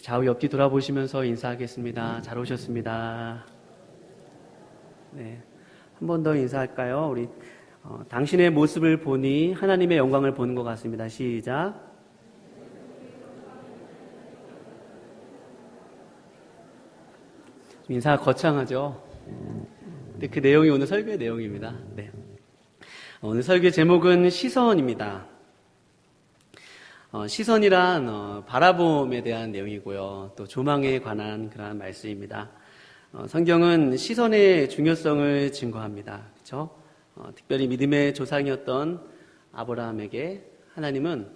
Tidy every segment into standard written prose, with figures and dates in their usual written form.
좌우 옆뒤 돌아보시면서 인사하겠습니다. 잘 오셨습니다. 네, 한 번 더 인사할까요? 우리 당신의 모습을 보니 하나님의 영광을 보는 것 같습니다. 시작. 인사가 거창하죠? 근데 그 내용이 오늘 설교의 내용입니다. 네. 오늘 설교의 제목은 시선입니다. 시선이란 바라봄에 대한 내용이고요. 또 조망에 관한 그런 말씀입니다. 성경은 시선의 중요성을 증거합니다. 그렇죠? 특별히 믿음의 조상이었던 아브라함에게 하나님은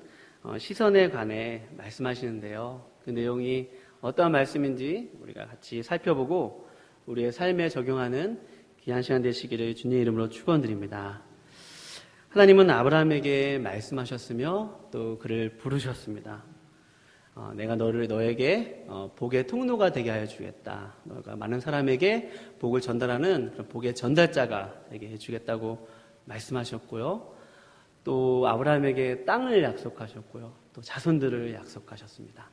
시선에 관해 말씀하시는데요. 그 내용이 어떠한 말씀인지 우리가 같이 살펴보고 우리의 삶에 적용하는 귀한 시간 되시기를 주님의 이름으로 축원드립니다. 하나님은 아브라함에게 말씀하셨으며 또 그를 부르셨습니다. 내가 너에게 복의 통로가 되게 하여 주겠다. 너가 많은 사람에게 복을 전달하는 그런 복의 전달자가 되게 해주겠다고 말씀하셨고요. 또 아브라함에게 땅을 약속하셨고요. 또 자손들을 약속하셨습니다.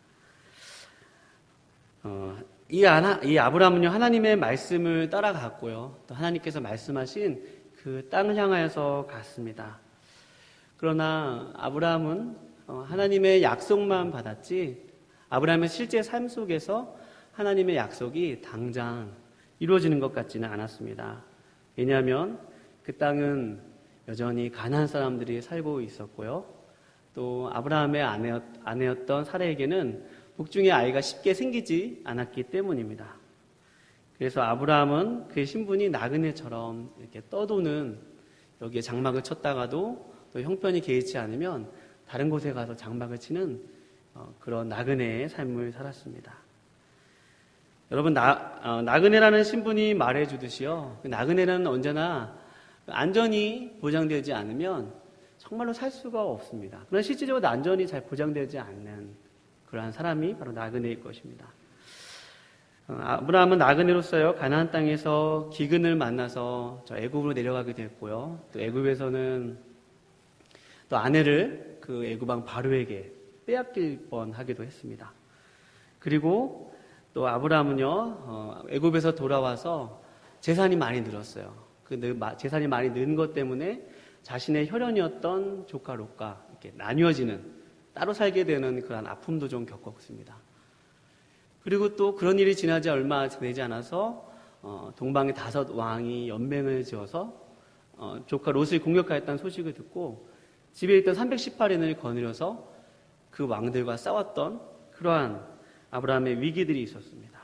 이 아브라함은요, 하나님의 말씀을 따라갔고요. 또 하나님께서 말씀하신 그 땅을 향하여서 갔습니다. 그러나 아브라함은 하나님의 약속만 받았지, 아브라함의 실제 삶 속에서 하나님의 약속이 당장 이루어지는 것 같지는 않았습니다. 왜냐하면 그 땅은 여전히 가나안 사람들이 살고 있었고요. 또 아브라함의 아내였던 사라에게는 복중에 아이가 쉽게 생기지 않았기 때문입니다. 그래서 아브라함은 그의 신분이 나그네처럼 이렇게 떠도는, 여기에 장막을 쳤다가도 또 형편이 개의치 않으면 다른 곳에 가서 장막을 치는 그런 나그네의 삶을 살았습니다. 여러분, 나그네라는 신분이 말해주듯이요, 나그네는 언제나 안전이 보장되지 않으면 정말로 살 수가 없습니다. 그러나 실질적으로 안전이 잘 보장되지 않는 그러한 사람이 바로 나그네일 것입니다. 아브라함은 나그네로서요, 가나안 땅에서 기근을 만나서 저 애굽으로 내려가게 됐고요. 또 애굽에서는 또 아내를 그 애굽왕 바로에게 빼앗길 뻔하기도 했습니다. 그리고 또 아브라함은요, 애굽에서 돌아와서 재산이 많이 늘었어요. 그 재산이 많이 는 것 때문에 자신의 혈연이었던 조카 롯과 이렇게 나뉘어지는, 따로 살게 되는 그런 아픔도 좀 겪었습니다. 그리고 또 그런 일이 지나지 얼마 되지 않아서 동방의 5 왕이 연맹을 지어서 조카 롯을 공격하였다는 소식을 듣고 집에 있던 318인을 거느려서 그 왕들과 싸웠던 그러한 아브라함의 위기들이 있었습니다.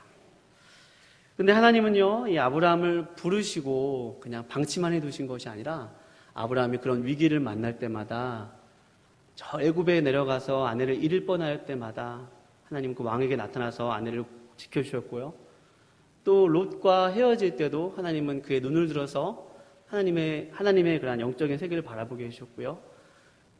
그런데 하나님은요, 이 아브라함을 부르시고 그냥 방치만 해두신 것이 아니라 아브라함이 그런 위기를 만날 때마다, 저 애굽에 내려가서 아내를 잃을 뻔할 때마다 하나님 그 왕에게 나타나서 아내를 지켜주셨고요. 또 롯과 헤어질 때도 하나님은 그의 눈을 들어서 하나님의 그런 영적인 세계를 바라보게 해주셨고요.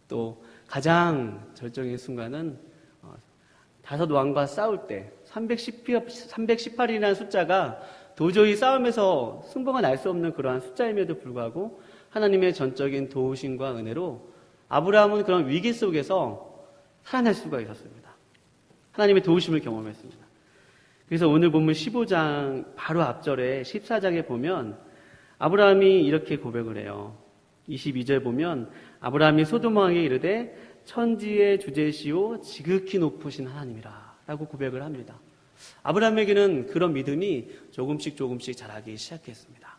또 가장 절정의 순간은 5 왕과 싸울 때 318이라는 숫자가 도저히 싸움에서 승부가 날 수 없는 그러한 숫자임에도 불구하고 하나님의 전적인 도우심과 은혜로 아브라함은 그런 위기 속에서 살아날 수가 있었습니다. 하나님의 도우심을 경험했습니다. 그래서 오늘 본문 15장 바로 앞절에 14장에 보면 아브라함이 이렇게 고백을 해요. 22절 보면 아브라함이 소돔 왕에게 이르되 천지의 주제시오 지극히 높으신 하나님이라 라고 고백을 합니다. 아브라함에게는 그런 믿음이 조금씩 자라기 시작했습니다.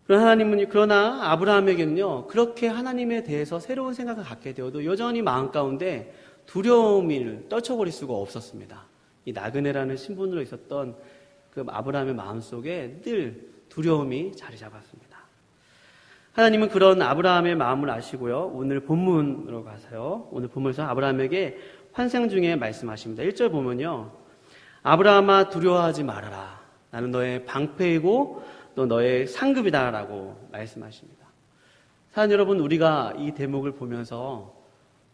그러나 아브라함에게는요, 그렇게 하나님에 대해서 새로운 생각을 갖게 되어도 여전히 마음 가운데 두려움을 떨쳐버릴 수가 없었습니다. 이 나그네라는 신분으로 있었던 그 아브라함의 마음속에 늘 두려움이 자리 잡았습니다. 하나님은 그런 아브라함의 마음을 아시고요, 오늘 본문으로 가서요, 오늘 본문에서 아브라함에게 환상 중에 말씀하십니다. 1절 보면요, 아브라함아 두려워하지 말아라. 나는 너의 방패이고 또 너의 상급이다 라고 말씀하십니다. 사랑 여러분, 우리가 이 대목을 보면서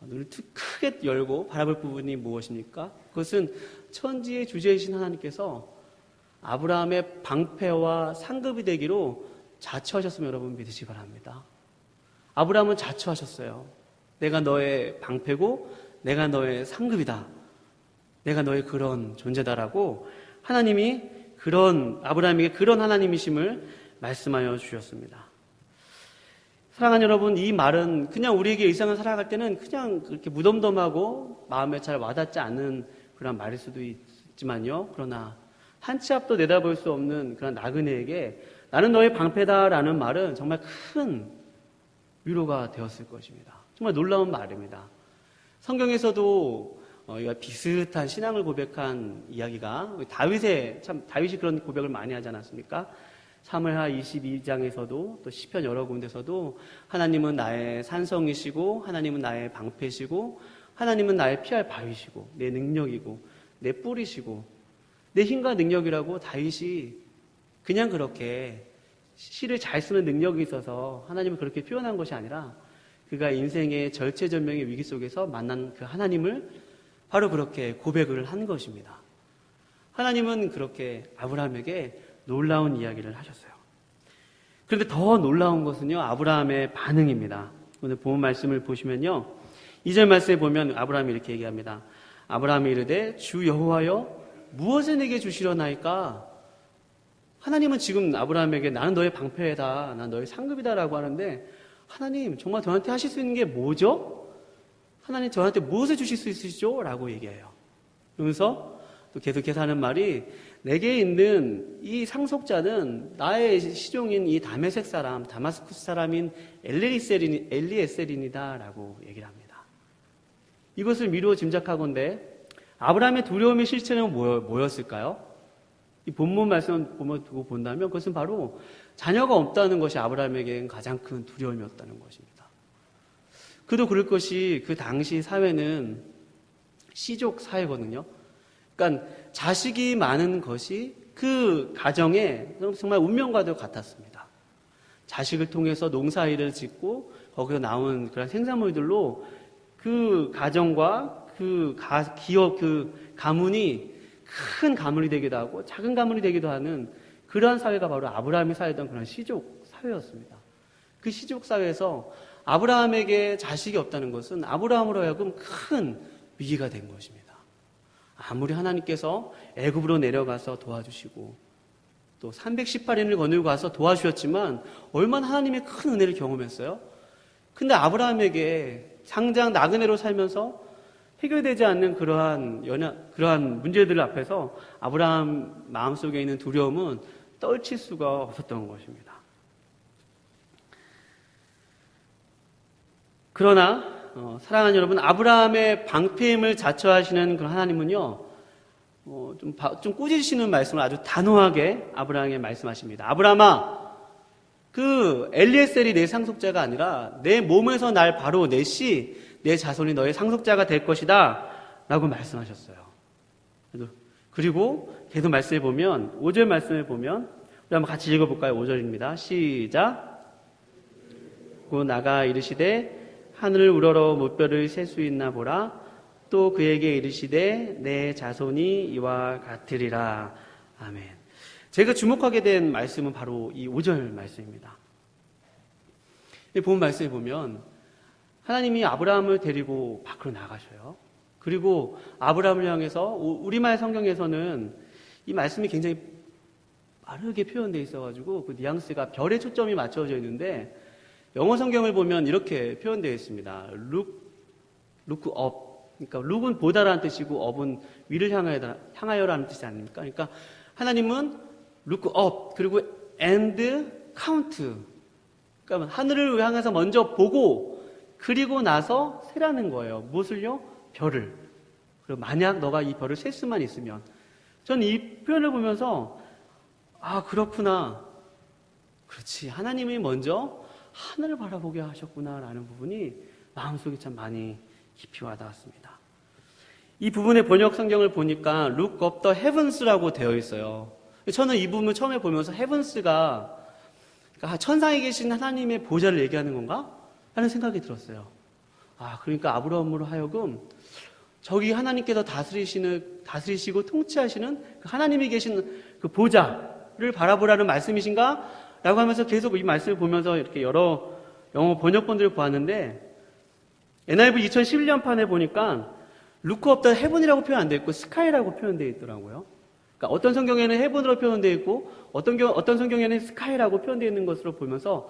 눈을 크게 열고 바라볼 부분이 무엇입니까? 그것은 천지의 주제이신 하나님께서 아브라함의 방패와 상급이 되기로 자처하셨으면 여러분 믿으시기 바랍니다. 아브라함은 자처하셨어요. 내가 너의 방패고 내가 너의 상급이다 내가 너의 그런 존재다라고 하나님이 아브라함에게 그런 하나님이심을 말씀하여 주셨습니다. 사랑하는 여러분, 이 말은 그냥 우리에게 일상을 살아갈 때는 그냥 그렇게 무덤덤하고 마음에 잘 와닿지 않는 그런 말일 수도 있지만요. 그러나 한 치 앞도 내다볼 수 없는 그런 나그네에게 나는 너의 방패다라는 말은 정말 큰 위로가 되었을 것입니다. 정말 놀라운 말입니다. 성경에서도 이와 비슷한 신앙을 고백한 이야기가 다윗이 그런 고백을 많이 하지 않았습니까? 사무엘하 22장에서도 또 시편 여러 군데서도 하나님은 나의 산성이시고 하나님은 나의 방패시고 하나님은 나의 피할 바위시고 내 능력이고 내 뿌리시고 내 힘과 능력이라고 다윗이 그냥 그렇게 시를 잘 쓰는 능력이 있어서 하나님을 그렇게 표현한 것이 아니라 그가 인생의 절체절명의 위기 속에서 만난 그 하나님을 바로 그렇게 고백을 한 것입니다. 하나님은 그렇게 아브라함에게 놀라운 이야기를 하셨어요. 그런데 더 놀라운 것은요, 아브라함의 반응입니다. 오늘 본 말씀을 보시면요, 2절 말씀에 보면 아브라함이 이렇게 얘기합니다. 아브라함이 이르되 주 여호와여 무엇을 내게 주시려나이까? 하나님은 지금 아브라함에게 나는 너의 방패다, 난 너의 상급이다라고 하는데 하나님 정말 저한테 하실 수 있는 게 뭐죠? 하나님 저한테 무엇을 주실 수 있으시죠? 라고 얘기해요. 그러면서 또 계속해서 하는 말이 내게 있는 이 상속자는 나의 시종인 이 다메섹 사람, 다마스쿠스 사람인 엘리에셀인이다 라고 얘기를 합니다. 이것을 미루어 짐작하건대 아브라함의 두려움의 실체는 뭐였을까요? 이 본문 말씀 두고 본다면 그것은 바로 자녀가 없다는 것이 아브라함에게는 가장 큰 두려움이었다는 것입니다. 그도 그럴 것이 그 당시 사회는 시족 사회거든요. 그러니까 자식이 많은 것이 그 가정에 정말 운명과도 같았습니다. 자식을 통해서 농사일을 짓고 거기서 나온 그런 생산물들로 그 가정과 그 기업, 그 가문이 큰 가문이 되기도 하고 작은 가문이 되기도 하는 그러한 사회가 바로 아브라함이 살던 그런 시족 사회였습니다. 그 시족 사회에서 아브라함에게 자식이 없다는 것은 아브라함으로 하여금 큰 위기가 된 것입니다. 아무리 하나님께서 애굽으로 내려가서 도와주시고 또 318인을 거느리고 가서 도와주셨지만 얼마나 하나님의 큰 은혜를 경험했어요? 근데 아브라함에게 당장 나그네로 살면서 해결되지 않는 그러한 문제들 앞에서 아브라함 마음속에 있는 두려움은 떨칠 수가 없었던 것입니다. 그러나 사랑하는 여러분, 아브라함의 방패임을 자처하시는 그런 하나님은요, 좀 꾸짖으시는 말씀을 아주 단호하게 아브라함에게 말씀하십니다. 아브라함아, 그 엘리에셀이 내 상속자가 아니라 내 몸에서 날 바로 내 자손이 너의 상속자가 될 것이다 라고 말씀하셨어요. 그리고 계속 말씀해 보면 5절 말씀해 보면 우리 한번 같이 읽어볼까요? 5절입니다. 시작. 고 나가 이르시되 하늘을 우러러 무뼈를 셀 수 있나 보라. 또 그에게 이르시되 내 자손이 이와 같으리라. 아멘. 제가 주목하게 된 말씀은 바로 이 5절 말씀입니다. 본 말씀에 보면 하나님이 아브라함을 데리고 밖으로 나가셔요. 그리고 아브라함을 향해서 우리말 성경에서는 이 말씀이 굉장히 빠르게 표현되어 있어가지고 그 뉘앙스가 별에 초점이 맞춰져 있는데 영어 성경을 보면 이렇게 표현되어 있습니다. look up. 그러니까 look은 보다라는 뜻이고 up은 위를 향하여라는 뜻이 아닙니까? 그러니까 하나님은 look up 그리고 and count. 그러니까 하늘을 향해서 먼저 보고 그리고 나서 세라는 거예요. 무엇을요? 별을. 그리고 만약 너가 이 별을 셀 수만 있으면. 전 이 표현을 보면서 아 그렇구나. 그렇지. 하나님이 먼저 하늘을 바라보게 하셨구나 라는 부분이 마음속에 참 많이 깊이 와닿았습니다. 이 부분의 번역 성경을 보니까 look up the heavens라고 되어 있어요. 저는 이 부분을 처음에 보면서 heavens가 그러니까 천상에 계신 하나님의 보좌를 얘기하는 건가? 하는 생각이 들었어요. 아, 그러니까 아브라함으로 하여금 저기 하나님께서 다스리시고 통치하시는 그 하나님이 계신 그 보좌를 바라보라는 말씀이신가? 라고 하면서 계속 이 말씀을 보면서 이렇게 여러 영어 번역본들을 보았는데 NIV 2011년판에 보니까 look up the heaven이라고 표현 안 되어 있고 sky라고 표현되어 있더라고요. 그러니까 어떤 성경에는 heaven으로 표현되어 있고 어떤 성경에는 sky라고 표현되어 있는 것으로 보면서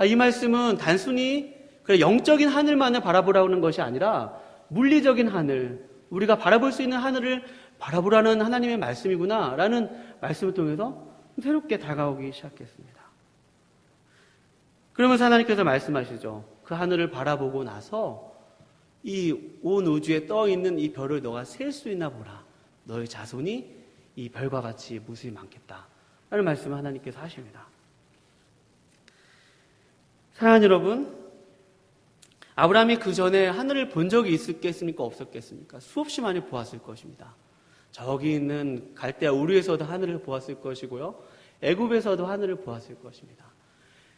이 말씀은 단순히 그래 영적인 하늘만을 바라보라는 것이 아니라 물리적인 하늘, 우리가 바라볼 수 있는 하늘을 바라보라는 하나님의 말씀이구나 라는 말씀을 통해서 새롭게 다가오기 시작했습니다. 그러면서 하나님께서 말씀하시죠. 그 하늘을 바라보고 나서 이 온 우주에 떠 있는 이 별을 너가 셀 수 있나 보라. 너의 자손이 이 별과 같이 무수히 많겠다 라는 말씀을 하나님께서 하십니다. 사랑하는 여러분, 아브라함이 그 전에 하늘을 본 적이 있었겠습니까? 없었겠습니까? 수없이 많이 보았을 것입니다. 저기 있는 갈대아 우르에서도 하늘을 보았을 것이고요. 애굽에서도 하늘을 보았을 것입니다.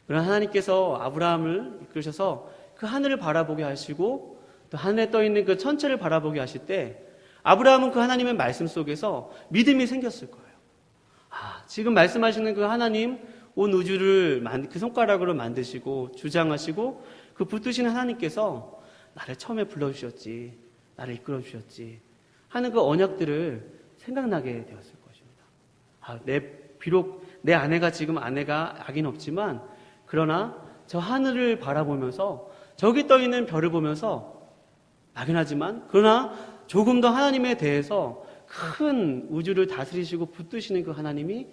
그러나 하나님께서 아브라함을 이끌으셔서 그 하늘을 바라보게 하시고 또 하늘에 떠 있는 그 천체를 바라보게 하실 때 아브라함은 그 하나님의 말씀 속에서 믿음이 생겼을 거예요. 지금 말씀하시는 그 하나님, 온 우주를 그 손가락으로 만드시고 주장하시고 그 붙드시는 하나님께서 나를 처음에 불러주셨지, 나를 이끌어주셨지 하는 그 언약들을 생각나게 되었을 것입니다. 비록 내 아내가 지금 악인 없지만 그러나 저 하늘을 바라보면서 저기 떠 있는 별을 보면서 막연하지만 그러나 조금 더 하나님에 대해서 큰 우주를 다스리시고 붙드시는 그 하나님이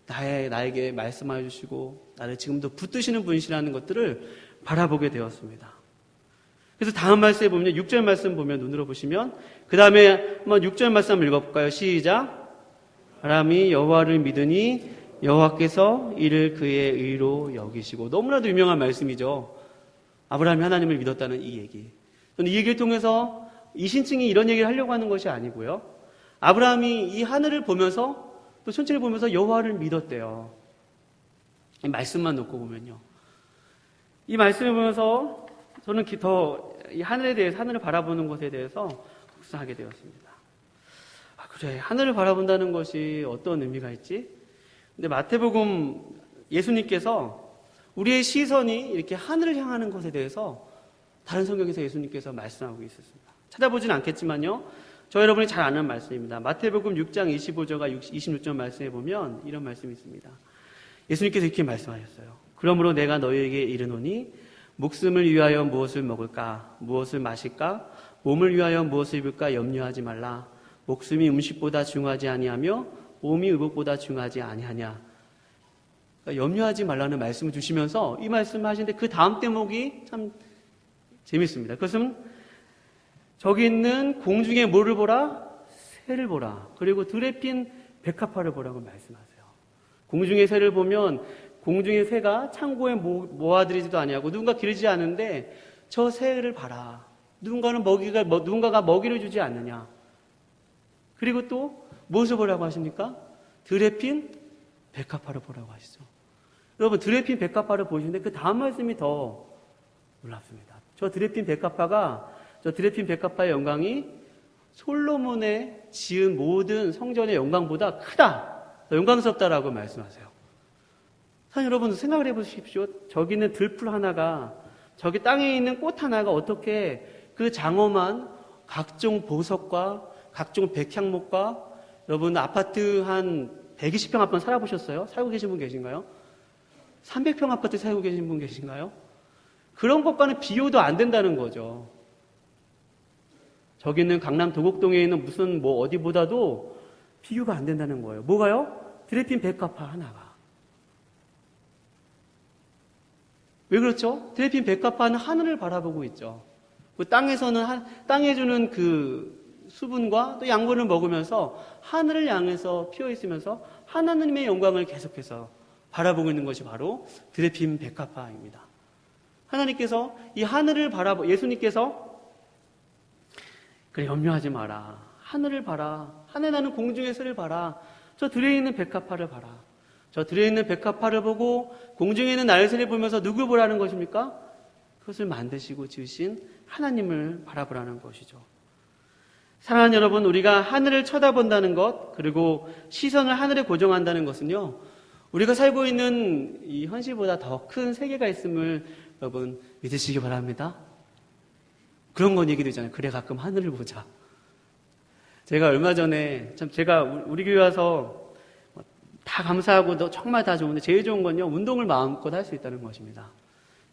나에게 말씀하여 주시고 나를 지금도 붙드시는 분이시라는 것들을 바라보게 되었습니다. 그래서 다음 말씀에 보면 6절 말씀 보면 눈으로 보시면 그 다음에 한번 6절 말씀 한번 읽어볼까요? 시작. 아브라함이 여호와를 믿으니 여호와께서 이를 그의 의로 여기시고. 너무나도 유명한 말씀이죠. 아브라함이 하나님을 믿었다는 이 얘기. 저는 이 얘기를 통해서 이신층이 이런 얘기를 하려고 하는 것이 아니고요. 아브라함이 이 하늘을 보면서 또 천체를 보면서 여호와를 믿었대요. 이 말씀만 놓고 보면요. 이 말씀을 보면서 저는 더 이 하늘에 대해서, 하늘을 바라보는 것에 대해서 묵상하게 되었습니다. 그래, 하늘을 바라본다는 것이 어떤 의미가 있지? 근데 마태복음 예수님께서 우리의 시선이 이렇게 하늘을 향하는 것에 대해서 다른 성경에서 예수님께서 말씀하고 있었습니다. 찾아보진 않겠지만요. 저 여러분이 잘 아는 말씀입니다. 마태복음 6장 25절과 26절 말씀에 보면 이런 말씀이 있습니다. 예수님께서 이렇게 말씀하셨어요. 그러므로 내가 너희에게 이르노니 목숨을 위하여 무엇을 먹을까, 무엇을 마실까, 몸을 위하여 무엇을 입을까 염려하지 말라. 목숨이 음식보다 중요하지 아니하며 몸이 의복보다 중요하지 아니하냐. 그러니까 염려하지 말라는 말씀을 주시면서 이 말씀을 하시는데 그 다음 대목이 참 재밌습니다. 그것은 저기 있는 공중의 뭐를 보라? 새를 보라. 그리고 들에 핀 백합화를 보라고 말씀하세요. 공중의 새를 보면 공중의 새가 창고에 모아들이지도 아니하고 누군가 기르지 않은데 저 새를 봐라. 누군가가 먹이를 주지 않느냐. 그리고 또 무엇을 보라고 하십니까? 들에 핀 백합화를 보라고 하시죠. 여러분, 들에 핀 백합화를 보시는데 그 다음 말씀이 더 놀랍습니다. 저 들에 핀 백합화의 영광이 솔로몬의 지은 모든 성전의 영광보다 크다, 더 영광스럽다라고 말씀하세요. 사실 여러분 생각을 해보십시오. 저기 있는 들풀 하나가, 저기 땅에 있는 꽃 하나가 어떻게 그 장엄한 각종 보석과 각종 백향목과, 여러분 아파트 한 120평 아파트 살아보셨어요? 살고 계신 분 계신가요? 300평 아파트 살고 계신 분 계신가요? 그런 것과는 비교도 안 된다는 거죠. 저기 있는 강남 도곡동에 있는 무슨 어디보다도 비교가 안 된다는 거예요. 뭐가요? 드레핀 백합화 하나가. 왜 그렇죠? 드레핀 백합화는 하늘을 바라보고 있죠. 그 땅에 주는 그 수분과 또 양분을 먹으면서 하늘을 향해서 피어 있으면서 하나님의 영광을 계속해서 바라보고 있는 것이 바로 드레핀 백합화입니다. 하나님께서 이 하늘을 예수님께서 그래, 염려하지 마라. 하늘을 봐라. 하늘 나는 공중의 새를 봐라. 저 들에 있는 백합화를 봐라. 저 들에 있는 백합화를 보고 공중에 있는 날새를 보면서 누굴 보라는 것입니까? 그것을 만드시고 지으신 하나님을 바라보라는 것이죠. 사랑하는 여러분, 우리가 하늘을 쳐다본다는 것, 그리고 시선을 하늘에 고정한다는 것은요, 우리가 살고 있는 이 현실보다 더 큰 세계가 있음을 여러분 믿으시기 바랍니다. 그런 건 얘기도 있잖아요. 그래 가끔 하늘을 보자. 제가 얼마 전에 제가 우리 교회 와서 다 감사하고 정말 다 좋은데 제일 좋은 건요, 운동을 마음껏 할 수 있다는 것입니다.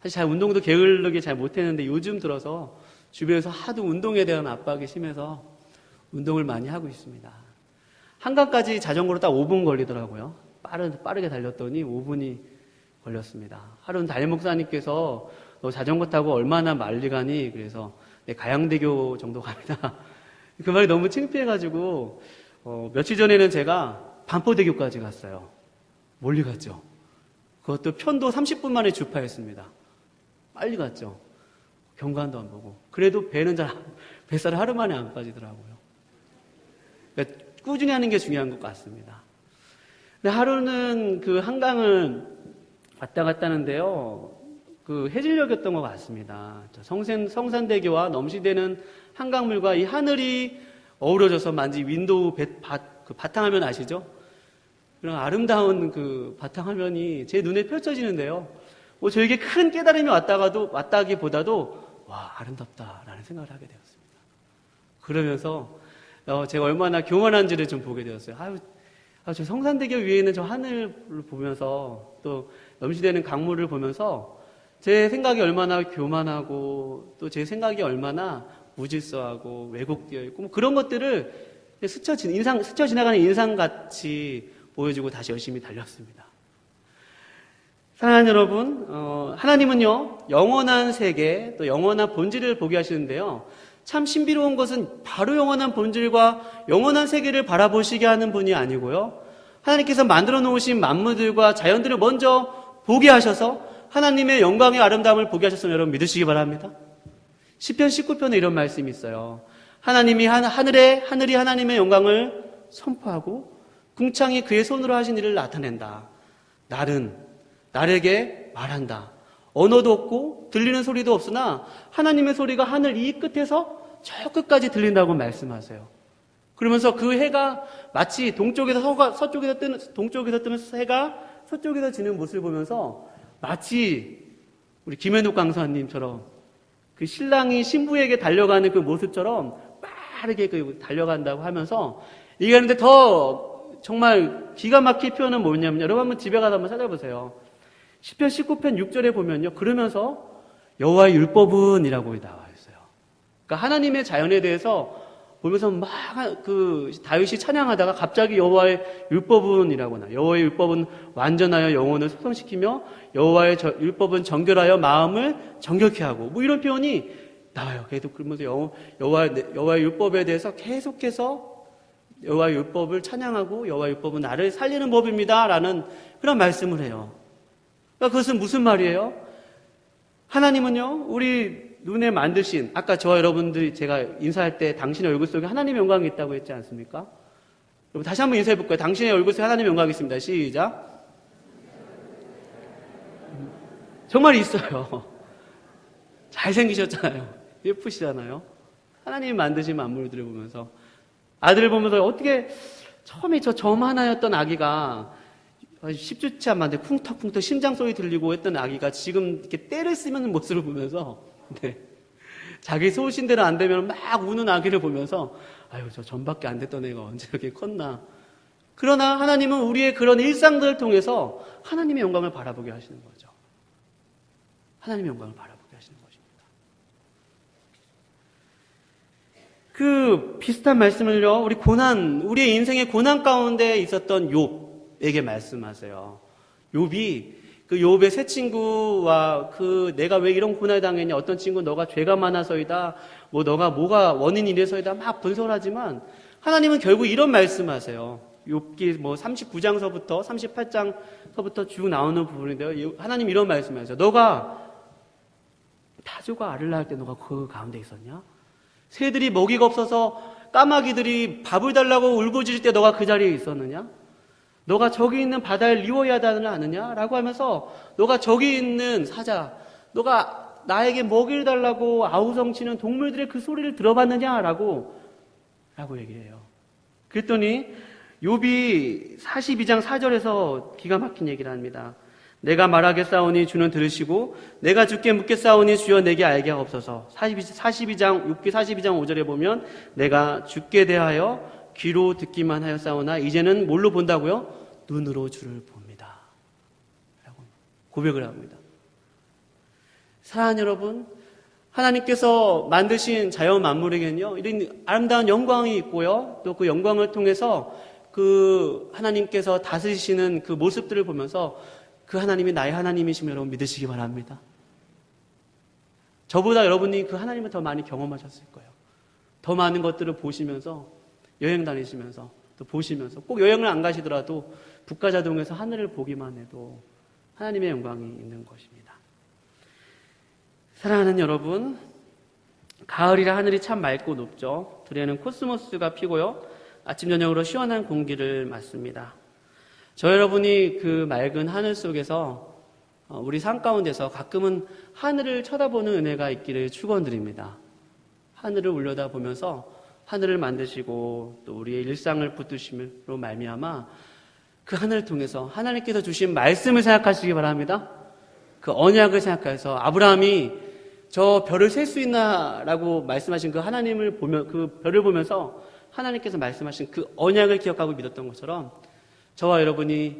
사실 잘 운동도 게을르게 잘 못했는데 요즘 들어서 주변에서 하도 운동에 대한 압박이 심해서 운동을 많이 하고 있습니다. 한강까지 자전거로 딱 5분 걸리더라고요. 빠르게 달렸더니 5분이 걸렸습니다. 하루는 담임 목사님께서 너 자전거 타고 얼마나 멀리 가니? 그래서 네, 가양대교 정도 갑니다. 그 말이 너무 창피해가지고 며칠 전에는 제가 반포대교까지 갔어요. 멀리 갔죠. 그것도 편도 30분 만에 주파했습니다. 빨리 갔죠. 경관도 안 보고. 그래도 뱃살이 하루 만에 안 빠지더라고요. 그러니까 꾸준히 하는 게 중요한 것 같습니다. 근데 하루는 그 한강을 왔다 갔다 하는데요, 그 해질녘이었던 것 같습니다. 성산대교와 넘실대는 한강물과 이 하늘이 어우러져서 만지 윈도우 그 바탕화면 아시죠? 그런 아름다운 그 바탕화면이 제 눈에 펼쳐지는데요. 저에게 큰 깨달음이 왔다기보다도 와, 아름답다라는 생각을 하게 되었습니다. 그러면서 제가 얼마나 교만한지를 좀 보게 되었어요. 저 성산대교 위에 있는 저 하늘을 보면서 또 넘실대는 강물을 보면서 제 생각이 얼마나 교만하고 또 제 생각이 얼마나 무질서하고 왜곡되어 있고 그런 것들을 스쳐 지나가는 인상같이 보여주고 다시 열심히 달렸습니다. 사랑하는 여러분, 하나님은요, 영원한 세계, 또 영원한 본질을 보게 하시는데요. 참 신비로운 것은 바로 영원한 본질과 영원한 세계를 바라보시게 하는 분이 아니고요. 하나님께서 만들어 놓으신 만물들과 자연들을 먼저 보게 하셔서 하나님의 영광의 아름다움을 보게 하셨으면 여러분 믿으시기 바랍니다. 시편 19편에 이런 말씀이 있어요. 하나님이 하늘이 하나님의 영광을 선포하고 궁창이 그의 손으로 하신 일을 나타낸다. 날에게 말한다. 언어도 없고 들리는 소리도 없으나 하나님의 소리가 하늘 이 끝에서 저 끝까지 들린다고 말씀하세요. 그러면서 그 해가 마치 동쪽에서 뜨는 해가 서쪽에서 지는 모습을 보면서 마치 우리 김현욱 강사님처럼 그 신랑이 신부에게 달려가는 그 모습처럼 빠르게 달려간다고 하면서 얘기하는데 더 정말 기가 막힐 표현은 뭐냐면 여러분 한번 집에 가서 한번 찾아보세요. 시편 19편 6절에 보면요. 그러면서 여호와의 율법은 이라고 나와 있어요. 그러니까 하나님의 자연에 대해서 보면서 막 다윗이 찬양하다가 갑자기 여호와의 율법은 이라고 나와요. 여호와의 율법은 완전하여 영혼을 소성시키며 여호와의 율법은 정결하여 마음을 정결케 하고 이런 표현이 나와요. 계속 그러면서 여호와의 율법에 대해서 계속해서 여호와의 율법을 찬양하고 여호와의 율법은 나를 살리는 법입니다 라는 그런 말씀을 해요. 그러니까 그것은 무슨 말이에요? 하나님은요, 우리 눈에 만드신, 아까 저와 여러분들이 제가 인사할 때 당신의 얼굴 속에 하나님의 영광이 있다고 했지 않습니까? 여러분 다시 한번 인사해 볼까요? 당신의 얼굴 속에 하나님의 영광이 있습니다. 시작. 정말 있어요. 잘생기셨잖아요. 예쁘시잖아요. 하나님이 만드신 만물들을 보면서 아들을 보면서 어떻게 처음에 저 점 하나였던 아기가 10주치 안 만데 쿵떡쿵떡 심장 소리 들리고 했던 아기가 지금 이렇게 때를 쓰는 모습을 보면서 자기 소신대로 안 되면 막 우는 아기를 보면서 아유 저 전밖에 안 됐던 애가 언제 이렇게 컸나. 그러나 하나님은 우리의 그런 일상들을 통해서 하나님의 영광을 바라보게 하시는 거죠. 하나님의 영광을 바라보게 하시는 것입니다. 그 비슷한 말씀을요, 우리의 인생의 고난 가운데 있었던 욥에게 말씀하세요. 욥이 그 욥의 세 친구와 내가 왜 이런 고난을 당했냐, 어떤 친구는 너가 죄가 많아서이다, 너가 뭐가 원인이 이래서이다 막 분석하지만 하나님은 결국 이런 말씀하세요. 욥기 39장서부터 38장서부터 쭉 나오는 부분인데요. 하나님 이런 말씀하세요. 너가 타조가 알을 낳을 때 너가 그 가운데 있었냐? 새들이 먹이가 없어서 까마귀들이 밥을 달라고 울부짖을 때 너가 그 자리에 있었느냐? 너가 저기 있는 바다를 리워야하다는 아느냐? 라고 하면서 너가 저기 있는 사자, 너가 나에게 먹이를 달라고 아우성치는 동물들의 그 소리를 들어봤느냐? 라고 얘기해요. 그랬더니 욥이 42장 4절에서 기가 막힌 얘기를 합니다. 내가 말하겠사오니 주는 들으시고 내가 주께 묻겠사오니 주여 내게 알게 하옵소서. 42장 5절에 보면 내가 주께 대하여 귀로 듣기만 하였사오나 이제는 뭘로 본다고요? 눈으로 주를 봅니다. 라고 고백을 합니다. 사랑하는 여러분, 하나님께서 만드신 자연 만물에게는요, 이런 아름다운 영광이 있고요, 또 그 영광을 통해서 그 하나님께서 다스리시는 그 모습들을 보면서 그 하나님이 나의 하나님이심을 여러분 믿으시기 바랍니다. 저보다 여러분이 그 하나님을 더 많이 경험하셨을 거예요. 더 많은 것들을 보시면서, 여행 다니시면서, 또 보시면서, 꼭 여행을 안 가시더라도 북가자동에서 하늘을 보기만 해도 하나님의 영광이 있는 것입니다. 사랑하는 여러분, 가을이라 하늘이 참 맑고 높죠. 들에는 코스모스가 피고요, 아침 저녁으로 시원한 공기를 맞습니다. 저 여러분이 그 맑은 하늘 속에서 우리 삶 가운데서 가끔은 하늘을 쳐다보는 은혜가 있기를 축원드립니다. 하늘을 올려다보면서 하늘을 만드시고 또 우리의 일상을 붙드심으로 말미암아 그 하늘을 통해서 하나님께서 주신 말씀을 생각하시기 바랍니다. 그 언약을 생각해서 아브라함이 저 별을 셀 수 있나라고 말씀하신 그 하나님을 보면, 그 별을 보면서 하나님께서 말씀하신 그 언약을 기억하고 믿었던 것처럼 저와 여러분이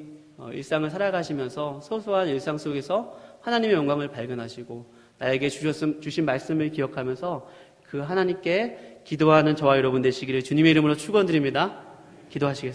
일상을 살아가시면서 소소한 일상 속에서 하나님의 영광을 발견하시고 나에게 주신 말씀을 기억하면서 그 하나님께 기도하는 저와 여러분 되시기를 주님의 이름으로 축원드립니다. 기도하시겠습니다.